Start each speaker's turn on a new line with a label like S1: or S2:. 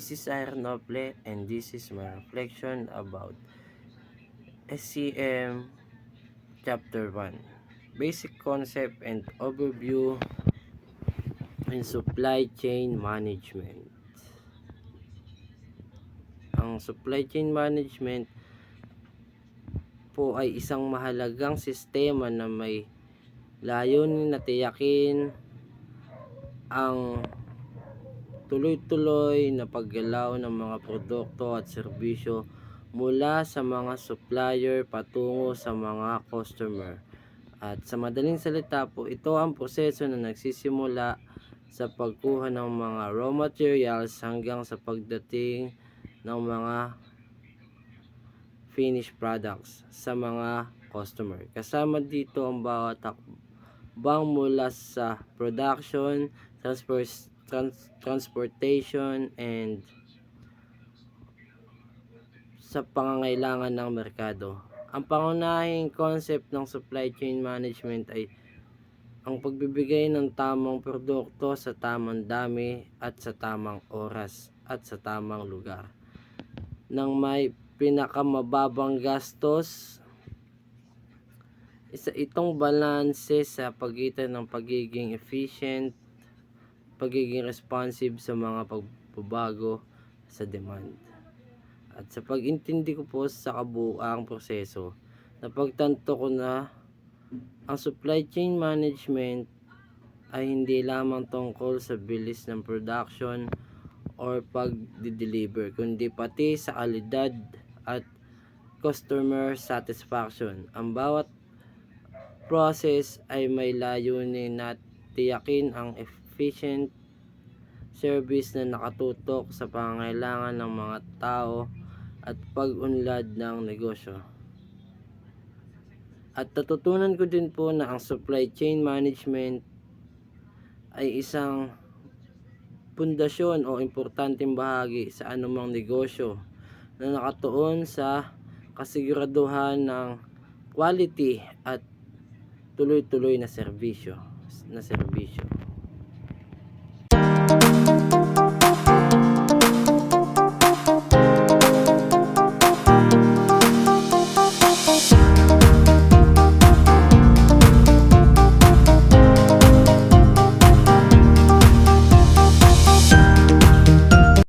S1: This is Aaron Noble and this is my reflection about SCM Chapter 1. Basic concept and overview in supply chain management. Ang supply chain management po ay isang mahalagang sistema na may layunin na tiyakin ang tuloy-tuloy na paggalaw ng mga produkto at serbisyo mula sa mga supplier patungo sa mga customer. At sa madaling salita po, ito ang proseso na nagsisimula sa pagkuha ng mga raw materials hanggang sa pagdating ng mga finished products sa mga customer. Kasama dito ang bawat takbang mula sa production, transportation, and sa pangangailangan ng merkado. Ang pangunahing concept ng supply chain management ay ang pagbibigay ng tamang produkto sa tamang dami at sa tamang oras at sa tamang lugar nang may pinakamababang gastos. Isa itong balanse sa pagitan ng pagiging efficient, pagiging responsive sa mga pagbabago sa demand. At sa pag-intindi ko po sa kabuuang proseso, napagtanto ko na ang supply chain management ay hindi lamang tungkol sa bilis ng production or pag-deliver, kundi pati sa kalidad at customer satisfaction. Ang bawat process ay may layunin na tiyakin ang efficient service na nakatutok sa pangangailangan ng mga tao at pag-unlad ng negosyo. At natutunan ko din po na ang supply chain management ay isang pundasyon o importanteng bahagi sa anumang negosyo na nakatuon sa kasiguraduhan ng quality at tuloy-tuloy na serbisyo.